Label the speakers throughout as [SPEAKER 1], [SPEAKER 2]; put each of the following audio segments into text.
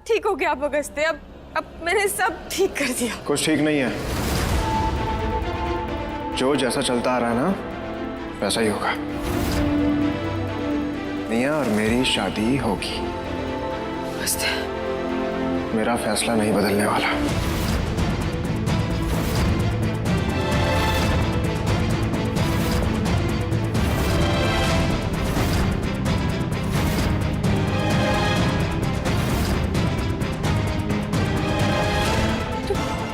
[SPEAKER 1] ठीक हो गया अब अगस्त्य, अब मैंने सब ठीक कर दिया।
[SPEAKER 2] कुछ ठीक नहीं है, जो जैसा चलता आ रहा है ना वैसा ही होगा। निया और मेरी शादी होगी।
[SPEAKER 1] अगस्त्य,
[SPEAKER 2] मेरा फैसला नहीं बदलने वाला।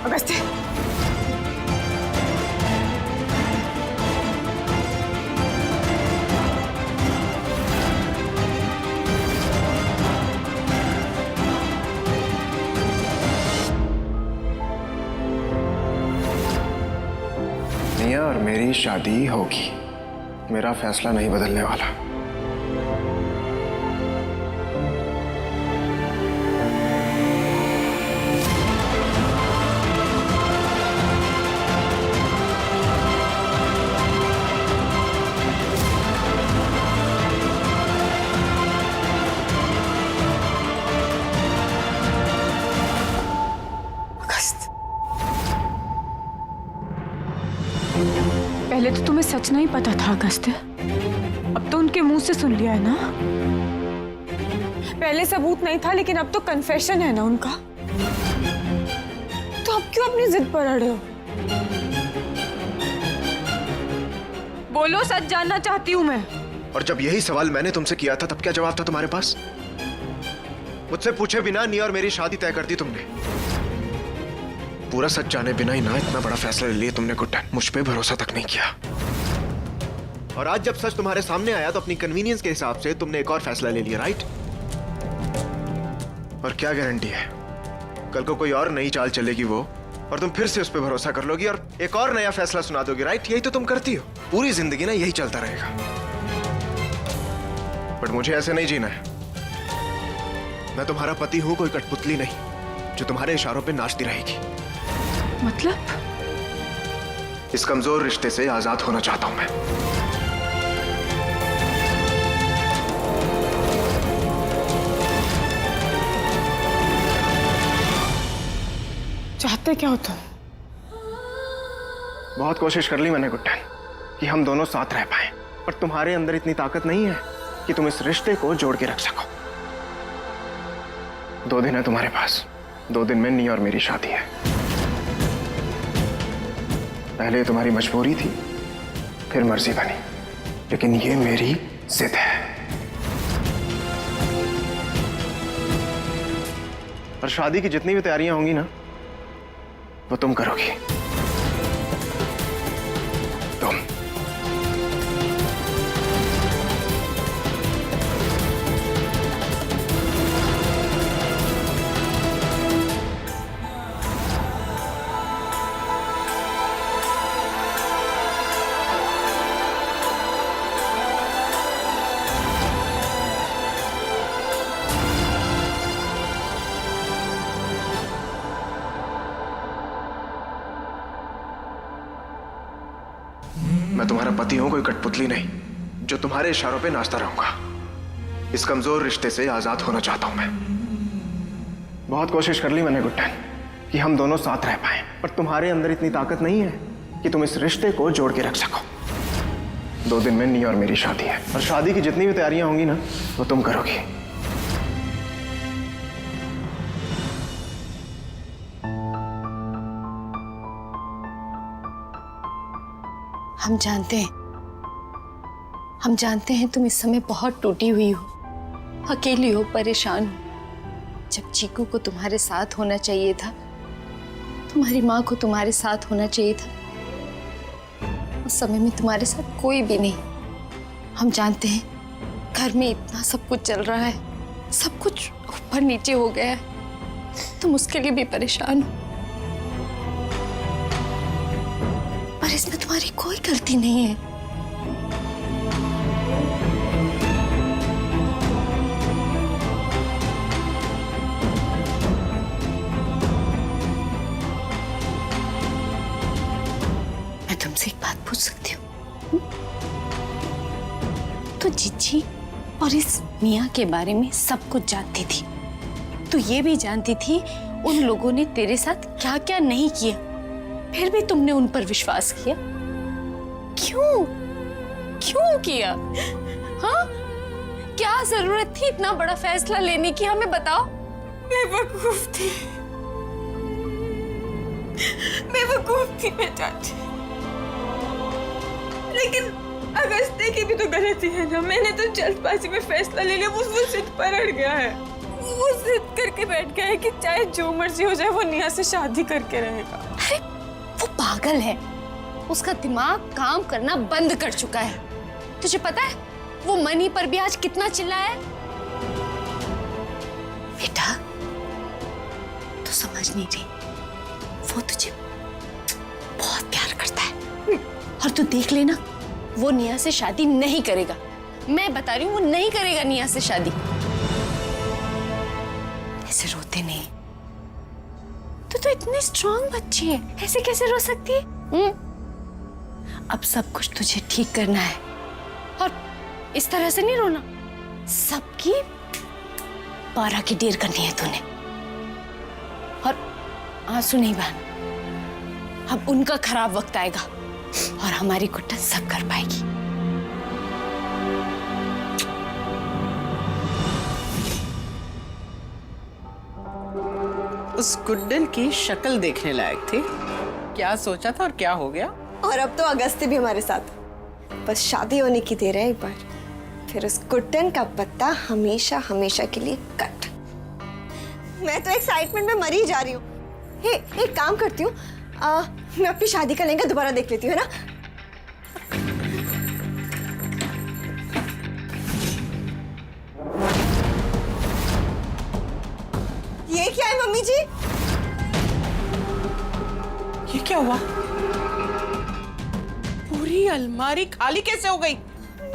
[SPEAKER 1] अगस्त्य,
[SPEAKER 2] निया और मेरी शादी होगी। मेरा फैसला नहीं बदलने वाला।
[SPEAKER 1] पहले तो तुम्हें सच नहीं पता था अगस्त्य, अब तो उनके मुंह से सुन लिया है ना। पहले सबूत नहीं था लेकिन अब तो कन्फेशन है ना उनका। तो अब क्यों अपनी जिद पर अड़े हो? बोलो, सच जानना चाहती हूँ मैं।
[SPEAKER 2] और जब यही सवाल मैंने तुमसे किया था तब क्या जवाब था तुम्हारे पास? मुझसे पूछे बिना निया और मेरी शादी तय कर दी तुमने। पूरा सच जाने बिना ही ना इतना बड़ा फैसला ले लिया तुमने गुड्डन। मुझ पे भरोसा तक नहीं किया। और आज जब सच तुम्हारे सामने आया तो अपनी कन्वीनियंस के हिसाब से तुमने एक और फैसला ले लिया, राइट? और क्या गारंटी है कल को कोई और नई चाल चलेगी वो और तुम फिर से उस पर भरोसा कर लोगी और एक और नया फैसला सुना दोगी, राइट? यही तो तुम करती हो। पूरी जिंदगी ना यही चलता रहेगा। बट मुझे ऐसे नहीं जीना है। मैं तुम्हारा पति हूं, कोई कठपुतली नहीं जो तुम्हारे इशारों पे नाचती रहेगी।
[SPEAKER 1] मतलब?
[SPEAKER 2] इस कमजोर रिश्ते से आजाद होना चाहता हूं मैं।
[SPEAKER 1] चाहते क्या हो तुम?
[SPEAKER 2] बहुत कोशिश कर ली मैंने गुड्डन कि हम दोनों साथ रह पाए, पर तुम्हारे अंदर इतनी ताकत नहीं है कि तुम इस रिश्ते को जोड़ के रख सको। 2 दिन है तुम्हारे पास। 2 दिन में निया और मेरी शादी है। पहले तुम्हारी मजबूरी थी, फिर मर्जी बनी, लेकिन ये मेरी जिद है। और शादी की जितनी भी तैयारियां होंगी ना वो तुम करोगी। तुम। मैं तुम्हारा पति हूं, कोई कठपुतली नहीं जो तुम्हारे इशारों पे नाचता रहूंगा। इस कमजोर रिश्ते से आजाद होना चाहता हूं मैं। बहुत कोशिश कर ली मैंने गुड्डन कि हम दोनों साथ रह पाए, पर तुम्हारे अंदर इतनी ताकत नहीं है कि तुम इस रिश्ते को जोड़ के रख सको। 2 दिन में निया और मेरी शादी है, और शादी की जितनी भी तैयारियां होंगी ना वो तुम करोगी।
[SPEAKER 3] हम जानते हैं तुम इस समय बहुत टूटी हुई हो, अकेली हो, परेशान हो। जब चीकू को तुम्हारे साथ होना चाहिए था, तुम्हारी माँ को तुम्हारे साथ होना चाहिए था, उस समय में तुम्हारे साथ कोई भी नहीं। हम जानते हैं घर में इतना सब कुछ चल रहा है, सब कुछ ऊपर नीचे हो गया है, तुम उसके लिए भी परेशान हो। पर इसमें तुम्हारी कोई गलती नहीं है। मैं तुमसे एक बात पूछ सकती हूँ? तो जीजी और इस मियाँ के बारे में सब कुछ जानती थी, तू ये भी जानती थी उन लोगों ने तेरे साथ क्या क्या नहीं किया, फिर भी तुमने उन पर विश्वास किया। क्यों क्यों किया? हाँ, क्या जरूरत थी इतना बड़ा फैसला लेने की, हमें बताओ।
[SPEAKER 1] बेवकूफ थी, बेवकूफ थी मैं चाची। लेकिन अगस्त्य की भी तो गलती है ना। मैंने तो जल्दबाजी में फैसला ले लिया, वो जिद पर अड़ गया है। वो जिद करके बैठ गया है कि चाहे जो मर्जी हो जाए वो नेहा से शादी करके रहेगा।
[SPEAKER 3] अरे वो पागल है, उसका दिमाग काम करना बंद कर चुका है। तुझे पता है वो मनी पर भी आज कितना चिल्लाया है? बेटा तू समझ नहीं रही, वो तुझे बहुत प्यार करता है। और तू देख लेना, वो नेहा से शादी नहीं करेगा। मैं बता रही हूँ, वो नहीं करेगा नेहा से शादी। ऐसे रोते नहीं, तू तो इतनी स्ट्रांग बच्ची है, ऐसे कैसे रो सकती है? अब सब कुछ तुझे ठीक करना है और इस तरह से नहीं रोना। सबकी 12 की डेर करनी है तूने। और आंसू नहीं बहाना, अब उनका खराब वक्त आएगा और हमारी गुड्डन सब कर पाएगी।
[SPEAKER 4] उस गुड्डन की शक्ल देखने लायक थी। क्या सोचा था और क्या हो गया।
[SPEAKER 5] और अब तो अगस्त्य भी हमारे साथ, बस शादी होने की देर है एक बार, फिर उस गुड्डन का पत्ता हमेशा हमेशा के लिए कट। मैं तो एक्साइटमेंट में मरी जा रही हूँ। एक काम करती हूँ, मैं अपनी शादी का लहंगा दोबारा देख लेती हूँ, है ना? ये क्या है मम्मी जी?
[SPEAKER 4] ये क्या हुआ? पूरी अलमारी खाली कैसे हो गई?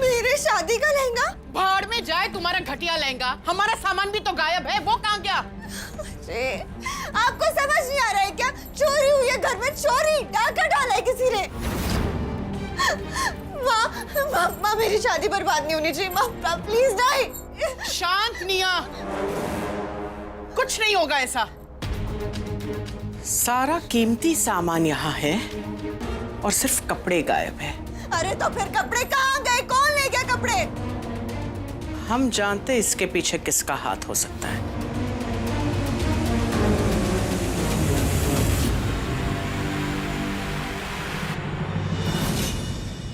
[SPEAKER 5] मेरे शादी का लहंगा
[SPEAKER 4] भाड़ में जाए तुम्हारा घटिया लहंगा। हमारा सामान भी तो गायब है, वो कहाँ गया?
[SPEAKER 5] अरे आपको समझ नहीं आ रहा है क्या? चोरी हुई है घर में, चोरी, डाका डाला है किसी ने। माँ मेरी शादी बर्बाद नहीं होनी चाहिए। माँ प्लीज नहीं।
[SPEAKER 4] शांत निया, कुछ नहीं होगा ऐसा। सारा कीमती सामान यहाँ है और सिर्फ कपड़े गायब है।
[SPEAKER 5] अरे तो फिर कपड़े कहाँ गए? कौन ले गया कपड़े?
[SPEAKER 4] हम जानते इसके पीछे किसका हाथ हो सकता है।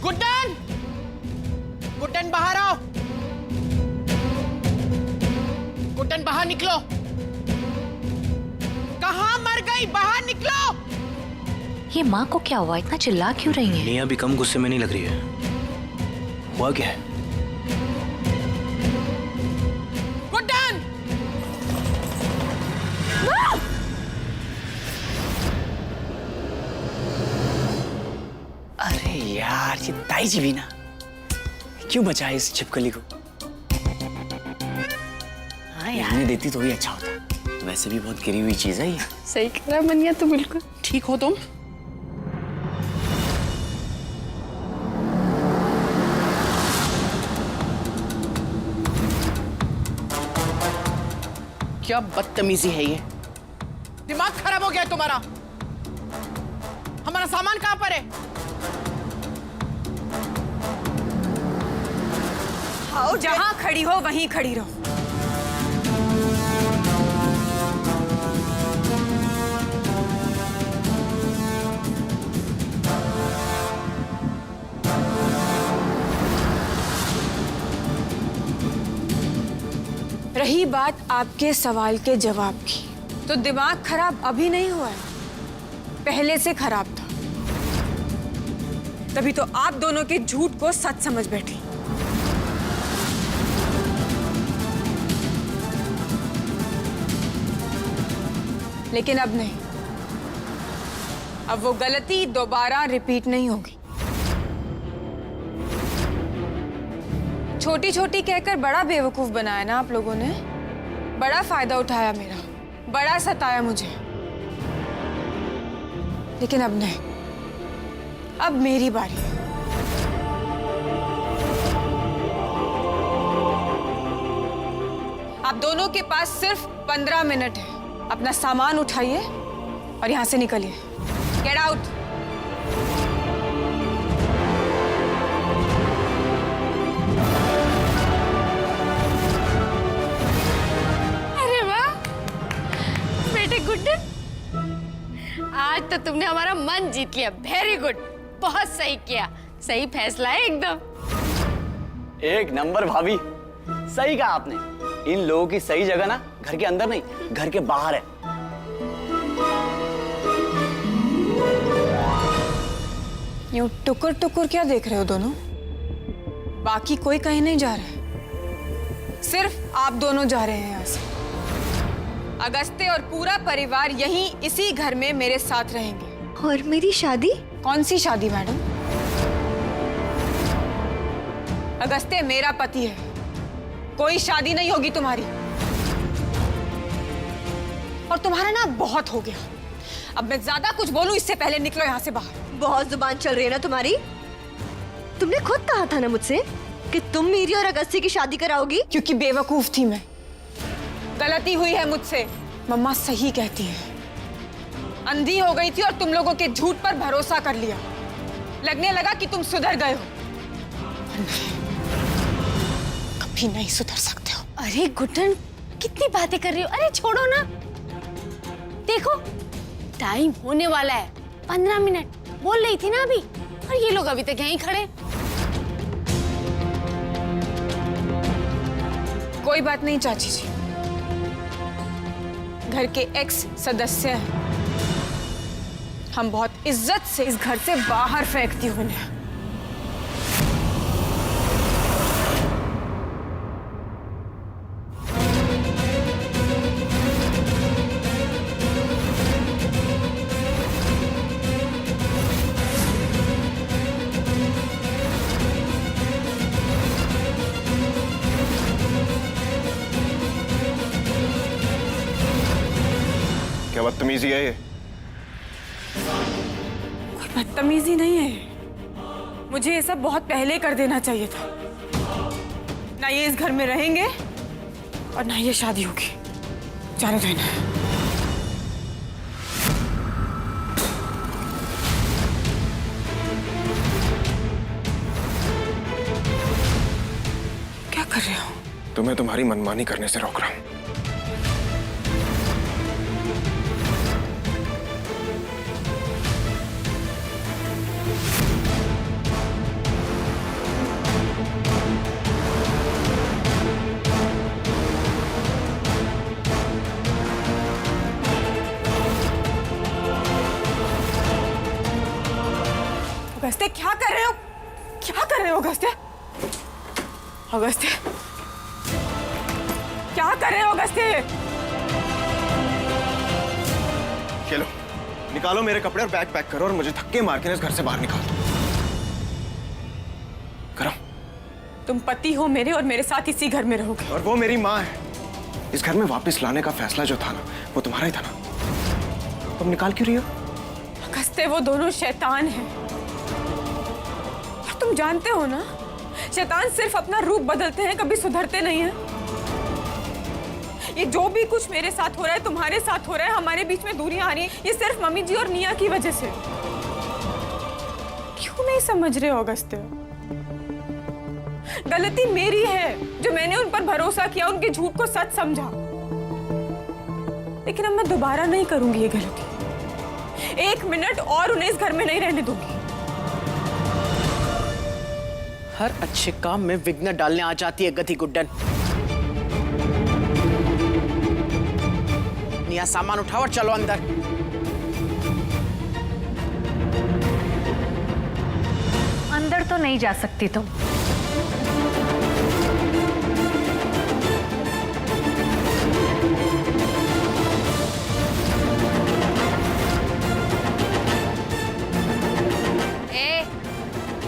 [SPEAKER 4] गुड्डन, गुड्डन बाहर आओ। गुड्डन बाहर निकलो। कहाँ मर गई? बाहर निकलो।
[SPEAKER 6] ये माँ को क्या हुआ? इतना चिल्ला क्यों रही है?
[SPEAKER 7] नेहा भी कम गुस्से में नहीं लग रही है। हुआ क्या है?
[SPEAKER 4] गुड्डन!
[SPEAKER 8] अरे यार, ये ताई जी भी ना क्यों बचाए इस छिपकली को? हाँ यार, देती तो भी अच्छा होता। वैसे भी बहुत गिरी हुई चीज है ये।
[SPEAKER 3] सही कह रहा मनिया, तो बिल्कुल
[SPEAKER 4] ठीक हो तुम? क्या बदतमीजी है ये? दिमाग खराब हो गया तुम्हारा। हमारा सामान कहाँ पर है?
[SPEAKER 1] जहाँ खड़ी हो वहीं खड़ी रहो। रही बात आपके सवाल के जवाब की, तो दिमाग खराब अभी नहीं हुआ है, पहले से खराब था। तभी तो आप दोनों के झूठ को सच समझ बैठी। लेकिन अब नहीं, अब वो गलती दोबारा रिपीट नहीं होगी। छोटी छोटी कहकर बड़ा बेवकूफ बनाया ना आप लोगों ने। बड़ा फायदा उठाया मेरा, बड़ा सताया मुझे। लेकिन अब नहीं, अब मेरी बारी है। आप दोनों के पास सिर्फ 15 मिनट है। अपना सामान उठाइए और यहाँ से निकलिए। Get out.
[SPEAKER 3] अरे वाह बेटे गुड्डन, आज तो तुमने हमारा मन जीत लिया। वेरी गुड, बहुत सही किया। सही फैसला है एकदम।
[SPEAKER 8] एक नंबर भाभी, सही कहा आपने। इन लोगों की सही जगह ना घर के अंदर नहीं, घर के बाहर है।
[SPEAKER 1] यूं टुकुर टुकुर क्या देख रहे हो दोनों? बाकी कोई कहीं नहीं जा रहा है, सिर्फ आप दोनों जा रहे हैं यहाँ से। अगस्त्य और पूरा परिवार यहीं इसी घर में मेरे साथ रहेंगे।
[SPEAKER 5] और मेरी शादी?
[SPEAKER 1] कौन सी शादी मैडम? अगस्त्य मेरा पति है, कोई शादी नहीं होगी तुम्हारी। और तुम्हारा ना बहुत हो गया। अब मैं ज्यादा कुछ बोलूं इससे पहले निकलो यहाँ से बाहर।
[SPEAKER 5] बहुत जुबान चल रही है ना तुम्हारी। तुमने खुद कहा था ना मुझसे कि तुम मेरी और अगस्त्य की शादी कराओगी।
[SPEAKER 1] क्योंकि बेवकूफ थी मैं, गलती हुई है मुझसे। मम्मा सही कहती है, अंधी हो गई थी और तुम लोगों के झूठ पर भरोसा कर लिया। लगने लगा कि तुम सुधर गए हो, कभी नहीं सुधर सकते हो।
[SPEAKER 3] अरे गुड्डन, कितनी बातें कर रही हो? अरे छोड़ो ना। देखो टाइम होने वाला है, 15 मिनट बोल रही थी ना अभी, और ये लोग अभी तक यहीं खड़े।
[SPEAKER 1] कोई बात नहीं चाची जी, घर के एक्स सदस्य हैं। हम बहुत इज्जत से इस घर से बाहर फेंकती हूँ उन्हें।
[SPEAKER 2] क्या बदतमीजी है ये?
[SPEAKER 1] कोई बदतमीजी नहीं है, मुझे ये सब बहुत पहले कर देना चाहिए था। ना ये इस घर में रहेंगे और ना ये शादी होगी। जाने दो इन्हें। क्या कर रहे हो?
[SPEAKER 2] तुम्हें तुम्हारी मनमानी करने से रोक रहा हूं।
[SPEAKER 1] अगस्त्य क्या कर रहे हो? क्या कर रहे हो अगस्त्य? अगस्त्य क्या कर रहे हो अगस्त्य?
[SPEAKER 2] चलो निकालो मेरे कपड़े और बैग पैक करो और मुझे धक्के मार के इस घर से बाहर निकाल दो। करो।
[SPEAKER 1] तुम पति हो मेरे और मेरे साथ इसी घर में रहोगे।
[SPEAKER 2] और वो मेरी माँ है। इस घर में वापस लाने का फैसला जो था ना, वो तुम्हारा ही था ना। तुम निकाल क्यों रही हो?
[SPEAKER 1] अगस्त्य वो दोनों शैतान हैं। और तुम जानते हो ना, शैतान सिर्फ अपना रूप बदलते हैं, कभी सुधरते नहीं हैं। ये जो भी कुछ मेरे साथ हो रहा है, तुम्हारे साथ हो रहा है, हमारे बीच में दूरियां आ रही हैं, ये सिर्फ मम्मी जी और निया की वजह से। क्यों नहीं समझ रहे हो अगस्त्य? गलती मेरी है जो मैंने उन पर भरोसा किया, उनके झूठ को सच समझा। लेकिन अब मैं दोबारा नहीं करूंगी ये गलती। 1 मिनट और उन्हें इस घर में नहीं रहने दूंगी।
[SPEAKER 4] हर अच्छे काम में विघ्न डालने आ जाती है गधी गुड्डन। निया सामान उठाओ और चलो अंदर।
[SPEAKER 6] अंदर तो नहीं जा सकती तुम।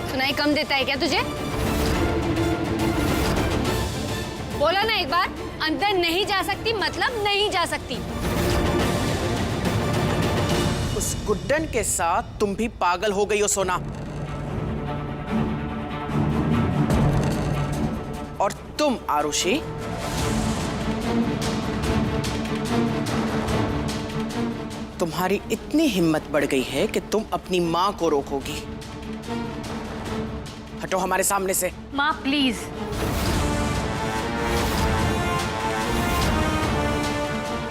[SPEAKER 3] सुनाई कम देता है क्या तुझे? बोला ना एक बार, अंदर नहीं जा सकती मतलब नहीं जा सकती।
[SPEAKER 4] उस गुड्डन के साथ तुम भी पागल हो गई हो सोना। और तुम आरुषि, तुम्हारी इतनी हिम्मत बढ़ गई है कि तुम अपनी माँ को रोकोगी। हटो हमारे सामने से।
[SPEAKER 6] माँ प्लीज।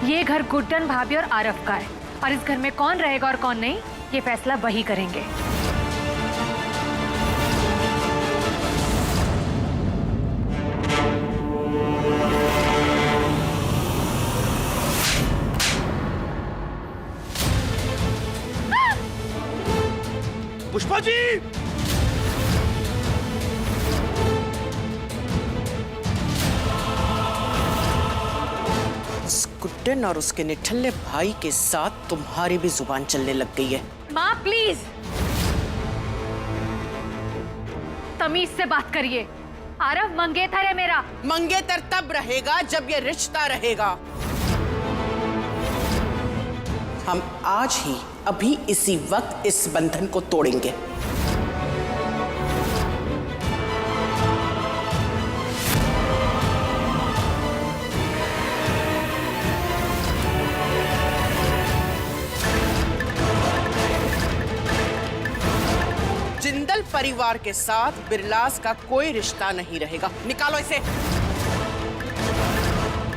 [SPEAKER 6] ये घर गुड्डन, भाभी और आरफ का है और इस घर में कौन रहेगा और कौन नहीं ये फैसला वही करेंगे।
[SPEAKER 7] पुष्पा जी!
[SPEAKER 4] उस गुड्डन और उसके निठल्ले भाई के साथ तुम्हारी भी जुबान चलने लग गई है।
[SPEAKER 6] माँ प्लीज तमीज से बात करिए। आरव मंगेतर है मेरा।
[SPEAKER 4] मंगेतर तब रहेगा जब ये रिश्ता रहेगा। हम आज ही अभी इसी वक्त इस बंधन को तोड़ेंगे। जिंदल परिवार के साथ बिरलास का कोई रिश्ता नहीं रहेगा। निकालो इसे।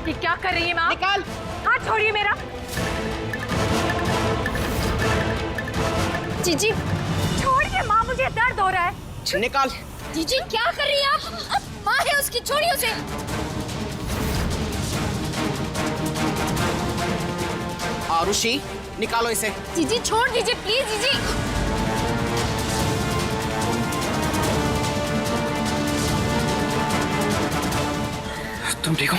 [SPEAKER 6] ये क्या कर रही है माँ?
[SPEAKER 4] निकाल।
[SPEAKER 6] हाथ छोड़िए मेरा।
[SPEAKER 3] जीजी,
[SPEAKER 6] छोड़िए माँ, मुझे दर्द हो रहा है।
[SPEAKER 4] निकाल।
[SPEAKER 3] जीजी क्या कर रही है आप? माँ है उसकी, छोड़िए उसे।
[SPEAKER 4] आरुषि, निकालो इसे।
[SPEAKER 3] जीजी छोड़ दीजिए प्लीज। जीजी
[SPEAKER 2] तुम ठीक हो?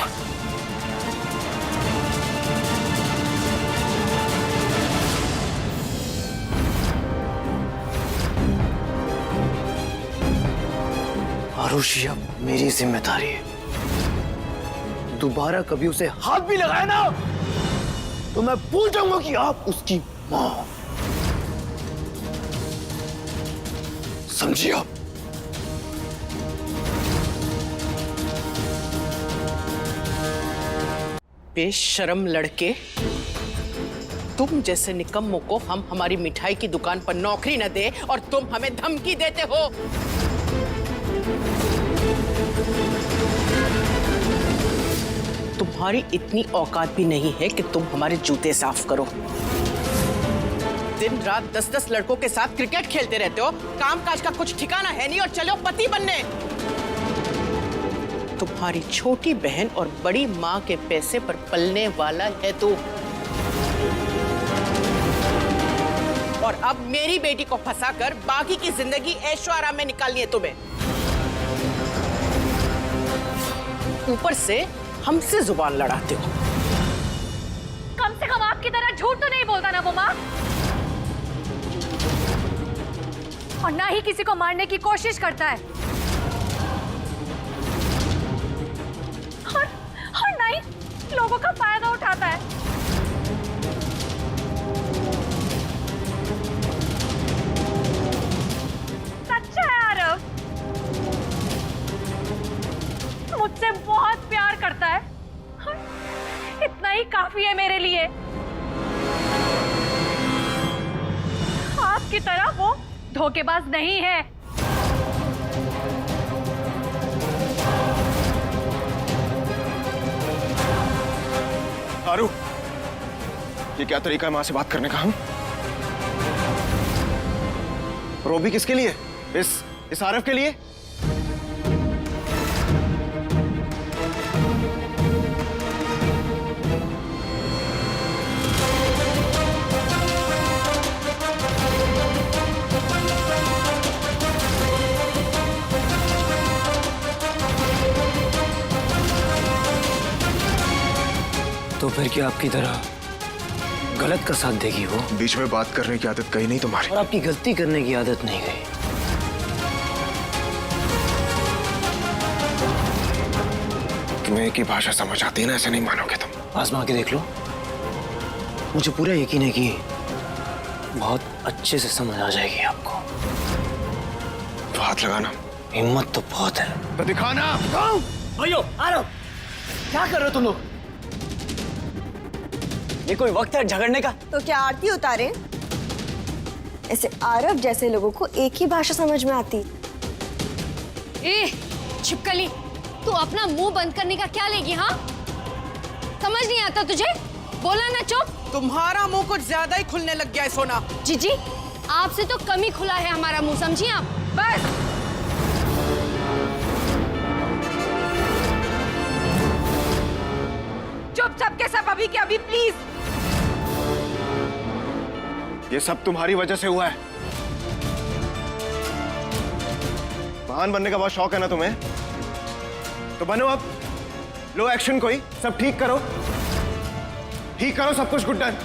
[SPEAKER 7] आरुषि अब मेरी जिम्मेदारी है। दोबारा कभी उसे हाथ भी लगाया ना तो मैं भूल जाऊंगा कि आप उसकी मां हो। समझिए आप?
[SPEAKER 4] बेशरम लड़के, तुम जैसे निकम्मों को हम हमारी मिठाई की दुकान पर नौकरी न दे और तुम हमें धमकी देते हो। तुम्हारी इतनी औकात भी नहीं है कि तुम हमारे जूते साफ करो। दिन रात 10-10 लड़कों के साथ क्रिकेट खेलते रहते हो। काम काज का कुछ ठिकाना है नहीं और चलो पति बनने। तुम्हारी छोटी बहन और बड़ी माँ के पैसे पर पलने वाला है तू। और अब मेरी बेटी को फंसाकर बाकी की जिंदगी ऐशो आराम में निकालनी है तुम्हें। ऊपर से हमसे जुबान लड़ाते हो।
[SPEAKER 6] कम से कम आपकी तरह झूठ तो नहीं बोलता ना वो माँ, और ना ही किसी को मारने की कोशिश करता है, और ना ही लोगों का फायदा उठाता है। सच्चा है आरव, मुझसे बहुत प्यार करता है। इतना ही काफी है मेरे लिए। आपकी तरह वो धोखेबाज नहीं है।
[SPEAKER 2] आरू, ये क्या तरीका है मां से बात करने का? हम रोबी किसके लिए? इस आरफ के लिए?
[SPEAKER 7] तो फिर क्या आपकी तरह गलत का साथ देगी वो?
[SPEAKER 2] बीच में बात करने की आदत कहीं नहीं तुम्हारी।
[SPEAKER 7] और आपकी गलती करने की आदत नहीं गई।
[SPEAKER 2] तुम्हें एक ही भाषा समझ आती है ना, ऐसे नहीं मानोगे तुम।
[SPEAKER 7] आजमा के देख लो, मुझे पूरा यकीन है कि बहुत अच्छे से समझ आ जाएगी आपको।
[SPEAKER 2] तो हाथ लगाना।
[SPEAKER 7] हिम्मत तो बहुत है।
[SPEAKER 2] तो दिखाना।
[SPEAKER 7] भाइयों, आ रहा हूं। क्या कर रहे हो तुम लोग?
[SPEAKER 8] ये कोई वक्त है झगड़ने का?
[SPEAKER 5] तो क्या आरती उतारे? ऐसे आरव जैसे लोगों को एक ही भाषा समझ में आती।
[SPEAKER 3] ए, छिपकली, तू अपना मुंह बंद करने का क्या लेगी? हाँ, समझ नहीं आता तुझे? बोला ना चुप।
[SPEAKER 4] तुम्हारा मुंह कुछ ज्यादा ही खुलने लग गया है सोना।
[SPEAKER 3] जीजी, आपसे तो कम ही खुला है हमारा मुंह, समझी आप? बस।
[SPEAKER 1] चुप सबके सब, अभी के अभी प्लीज।
[SPEAKER 2] ये सब तुम्हारी वजह से हुआ है। महान बनने का बहुत शौक है ना तुम्हें, तो बनो अब। लो एक्शन, कोई सब ठीक करो सब कुछ। गुड्डन